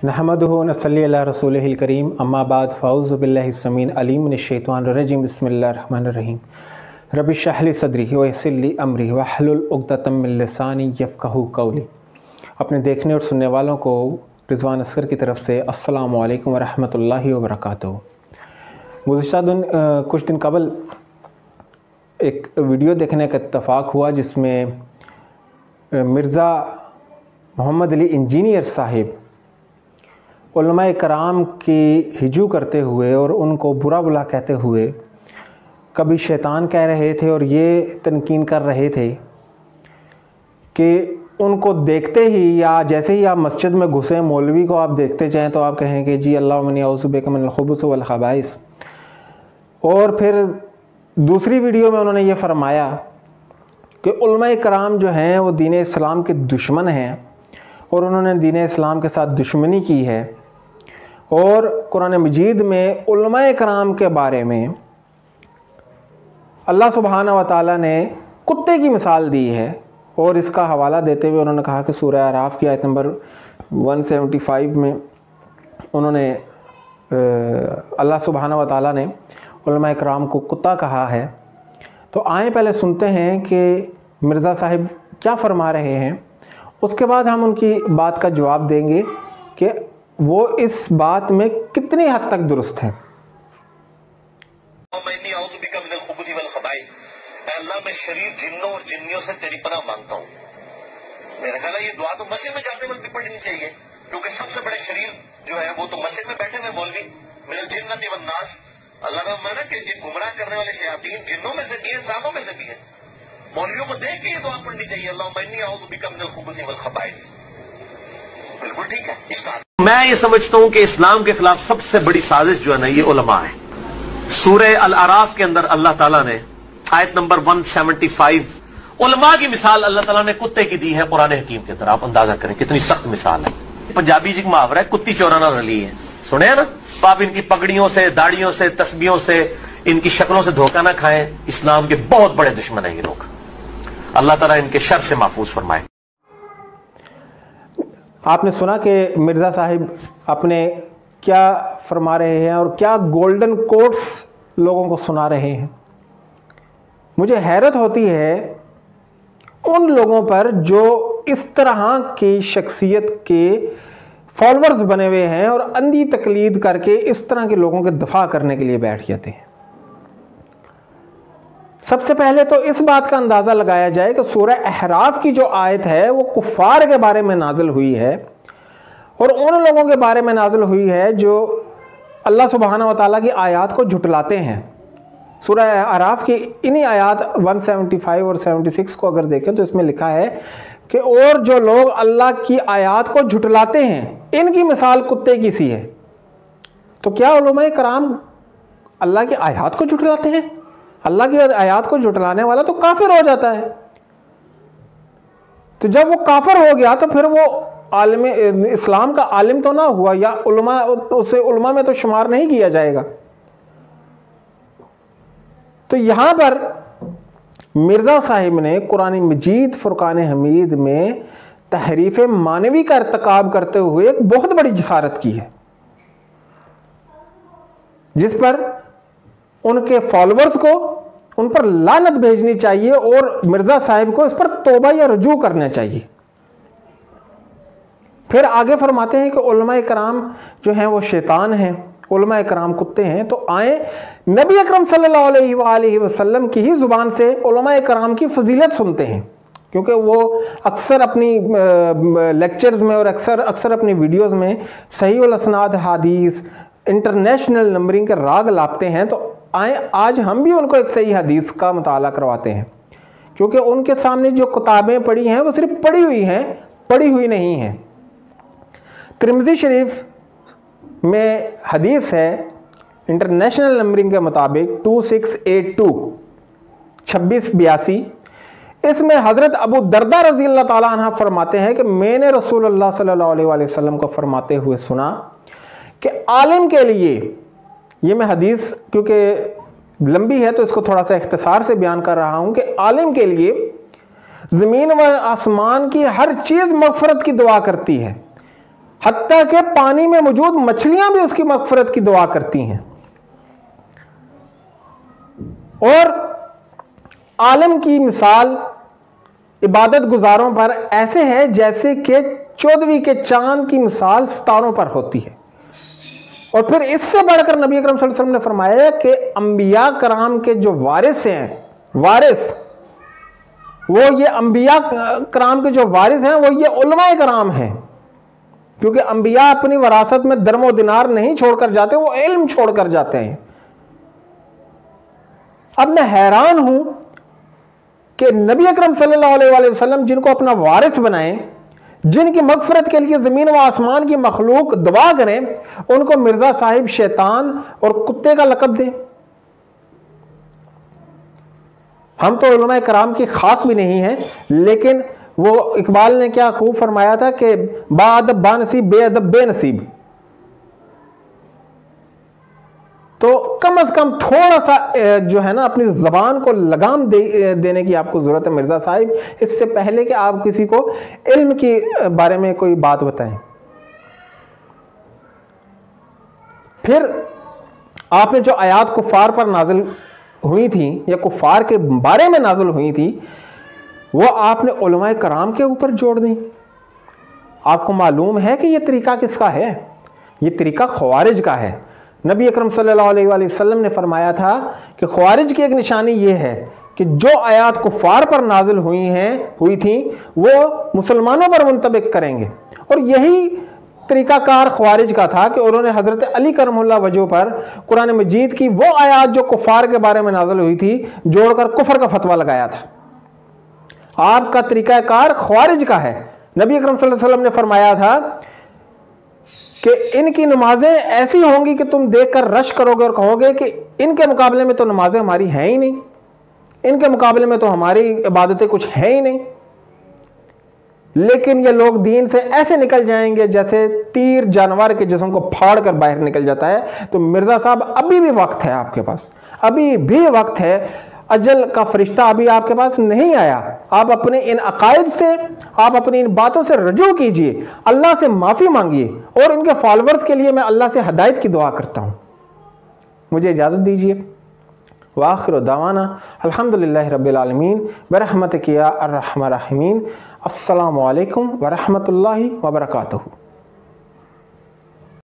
नहमदुहु व नसल्ली अला रसूलिहिल करीम अम्मा बाद फ़ाऊज़ु बिल्लाहि समीन अलीम मिनश्शैतानिर रजीम बिस्मिल्लाहिर रहमानिर रहीम रब्बि इश्रह ली सदरी व यस्सिर ली अमरी वहलुल उक़दतम मिन लिसानी यफ़क़हू क़ौली। अपने देखने और सुनने वालों को रिज़वान असगर की तरफ से अस्सलामु अलैकुम व रहमतुल्लाहि व बरकातुहू। गुज़िश्ता कुछ दिन कबल एक वीडियो देखने का इत्तफ़ाक़ हुआ जिसमें मिर्ज़ा मोहम्मद अली इंजीनियर साहिब उलमाए कराम की हिजू करते हुए और उनको बुरा बुला कहते हुए कभी शैतान कह रहे थे और ये तनकीन कर रहे थे कि उनको देखते ही या जैसे ही आप मस्जिद में घुसे मौलवी को आप देखते चाहें तो आप कहेंगे जी अल्लाहुम्मा औज़ु बिका मिनल खुबुस वल खबाइस। और फिर दूसरी वीडियो में उन्होंने ये फरमाया कि उलमाए कराम जो हैं वो दीन इस्लाम के दुश्मन हैं और उन्होंने दीन इस्लाम के साथ दुश्मनी की है। और कुरान मजीद में उलमाए कराम के बारे में अल्लाह सुब्हानहू व तआला ने कुत्ते की मिसाल दी है और इसका हवाला देते हुए उन्होंने कहा कि सूरह आराफ की आयत नंबर 175 में उन्होंने अल्लाह सुब्हानहू व तआला ने उलमाए कराम को कुत्ता कहा है। तो आए पहले सुनते हैं कि मिर्ज़ा साहिब क्या फरमा रहे हैं, उसके बाद हम उनकी बात का जवाब देंगे कि वो इस बात में कितनी हद तक दुरुस्त है। अल्लाह मैं शरीर जिन्नों और जिन्नियों से तेरी पनाह मांगता हूँ। मेरा ख्याल है ये दुआ तो मस्जिद में जाते वक्त भी पढ़नी चाहिए क्योंकि सबसे बड़े शरीर जो है वो तो मस्जिद में बैठे हुए मौलवी मिनल जिन्नति वन नास। अल्लाह का माना कि ये गुमराह करने वाले शयातीन जिन्नों में से भी है, इंसानों में से भी है। मौलवियों को देख के ये दुआ पढ़नी चाहिए, अल्लाहुम्मा इन्नी अऊज़ु बिका मिनल खुबुसी वल खबाइस। बिल्कुल ठीक है। मैं ये समझता हूं कि इस्लाम के खिलाफ सबसे बड़ी साजिश जो है ना ये उलमा है। सूरह अल आराफ के अंदर अल्लाह ताला ने आयत नंबर 175 उलमा की मिसाल अल्लाह ताला ने कुत्ते की दी है कुरान हकीम के अंदर। आप अंदाजा करें कितनी सख्त मिसाल है। पंजाबी जी मुहावरा है कुत्ती चौराना रली है, सुने है ना। तो आप इनकी पगड़ियों से, दाढ़ियों से, तस्बीहों से, इनकी शक्लों से धोखा ना खाएं। इस्लाम के बहुत बड़े दुश्मन है ये लोग। अल्लाह ताला इनके शर से महफूज फरमाए। आपने सुना कि मिर्ज़ा साहिब अपने क्या फरमा रहे हैं और क्या गोल्डन कोट्स लोगों को सुना रहे हैं। मुझे हैरत होती है उन लोगों पर जो इस तरह की शख्सियत के फॉलोअर्स बने हुए हैं और अंधी तकलीद करके इस तरह के लोगों के दफा करने के लिए बैठ जाते हैं। सबसे पहले तो इस बात का अंदाज़ा लगाया जाए कि सूरह अहराफ की जो आयत है वो कुफ़ार के बारे में नाजिल हुई है और उन लोगों के बारे में नाजिल हुई है जो अल्लाह सुब्हानहू व तआला की आयत को झुटलाते हैं। सूरह अहराफ की इन्हीं आयत 175 और 76 को अगर देखें तो इसमें लिखा है कि और जो लोग अल्लाह की आयत को झुटलाते हैं इनकी मिसाल कुत्ते की सी है। तो क्या उलमाए कराम अल्लाह की आयत को झुटलाते हैं? अल्लाह की आयत को झुटलाने वाला तो काफिर हो जाता है। तो जब वो काफिर हो गया तो फिर वो आलिम इस्लाम का आलिम तो ना हुआ या उलमा, उसे उलमा में तो शुमार नहीं किया जाएगा। तो यहां पर मिर्ज़ा साहिब ने कुरान मजीद फुरकान हमीद में तहरीफ मानवी का इर्तिकाब करते हुए एक बहुत बड़ी जिसारत की है जिस पर उनके फॉलोअर्स को उन पर लानत भेजनी चाहिए और मिर्ज़ा साहिब को इस पर तौबा या रुजू करना चाहिए। फिर आगे फरमाते हैं कि उलमाए कराम जो हैं वो शैतान हैं, उलमाए कराम कुत्ते हैं। तो आए नबी अकरम सल्लल्लाहु अलैहि वसल्लम की ही ज़ुबान से उलमाए कराम की फजीलत सुनते हैं क्योंकि वो अक्सर अपनी लेक्चर्स में और अक्सर अपनी वीडियोस में सही वल असनाद हदीस इंटरनेशनल नंबरिंग के राग लापते हैं। तो आए आज हम भी उनको एक सही हदीस का मुताला करवाते हैं क्योंकि उनके सामने जो किताबें पढ़ी हैं वो सिर्फ पढ़ी हुई हैं, पढ़ी हुई नहीं हैं। तिरमिज़ी शरीफ में हदीस है इंटरनेशनल नंबरिंग के मुताबिक 2682 2682। इसमें हज़रत अबू दरदा रज़ी अल्लाह ताला अन्हा फरमाते हैं कि मैंने रसूलुल्लाह सल्लल्लाहु अलैहि वसल्लम को फरमाते हुए सुना कि आलिम के लिए, ये मैं हदीस क्योंकि लंबी है तो इसको थोड़ा सा इख्तिसार से बयान कर रहा हूँ कि आलिम के लिए ज़मीन व आसमान की हर चीज़ मग़फ़रत की दुआ करती है, हत्ता के पानी में मौजूद मछलियां भी उसकी मगफरत की दुआ करती हैं। और आलम की मिसाल इबादत गुजारों पर ऐसे है जैसे कि 14वीं के चांद की मिसाल सितारों पर होती है। और फिर इससे बढ़कर नबी अकरम सल्लल्लाहु अलैहि वसल्लम ने फरमाया कि अंबिया कराम के जो वारिस हैं, वारिस वो ये अंबिया कराम के जो वारिस हैं वो ये उलमाए कराम हैं, क्योंकि अंबिया अपनी वरासत में दरमो दिनार नहीं छोड़कर जाते, वो इल्म छोड़कर जाते हैं। अब मैं हैरान हूं कि नबी अकरम सल्लल्लाहु अलैहि वसल्लम जिनको अपना वारिस बनाएं, जिनकी मगफरत के लिए जमीन व आसमान की मखलूक दुआ करें, उनको मिर्जा साहिब शैतान और कुत्ते का लक़ब दें। हम तो उलमाए कराम की खाक भी नहीं है, लेकिन वो इकबाल ने क्या खूब फरमाया था कि बाअदब बानसीब बेअदब बेनसीब। तो कम से कम थोड़ा सा जो है ना अपनी जबान को लगाम देने की आपको जरूरत है मिर्जा साहिब, इससे पहले कि आप किसी को इल्म के बारे में कोई बात बताएं। फिर आपने जो आयात कुफार पर नाजिल हुई थी या कुफार के बारे में नाजिल हुई थी, वो आपने उलमाए कराम के ऊपर जोड़ दी। आपको मालूम है कि यह तरीका किसका है? यह तरीका ख्वारिज का है। नबी अकरम सल्लल्लाहु अलैहि वसल्लम ने फरमाया था कि ख्वारिज की एक निशानी यह है कि जो आयात कुफार पर नाजिल हुई थी वो मुसलमानों पर मुंतबिक करेंगे। और यही तरीकाकार ख्वारिज का था कि उन्होंने हजरत अली करमुल्लाह वजह पर कुरान मजीद की वो आयात जो कुफार के बारे में नाजिल हुई थी जोड़कर कुफर का फतवा लगाया था। आपका तरीकाकार ख्वारिज का है। नबी अकरम सल्लल्लाहु अलैहि वसल्लम ने फरमाया था कि इनकी नमाजें ऐसी होंगी कि तुम देखकर रश करोगे और कहोगे कि इनके मुकाबले में तो नमाजें हमारी हैं ही नहीं, इनके मुकाबले में तो हमारी इबादतें कुछ है ही नहीं। लेकिन ये लोग दीन से ऐसे निकल जाएंगे जैसे तीर जानवर के जिस्म को फाड़ कर बाहर निकल जाता है। तो मिर्जा साहब अभी भी वक्त है आपके पास, अभी भी वक्त है। अजल का फरिश्ता अभी आपके पास नहीं आया। आप अपने इन अकायद से, आप अपनी इन बातों से रजू कीजिए, अल्लाह से माफ़ी मांगिए। और इनके फॉलोअर्स के लिए मैं अल्लाह से हदायत की दुआ करता हूँ। मुझे इजाज़त दीजिए। वाखिर दावाना अल्हम्दुलिल्लाहि रब्बिल आलमीन बरहमतिक या अर्हमर राहिमीन। अस्सलामु अलैकुम वरहमतुल्लाहि वबरकातुहू।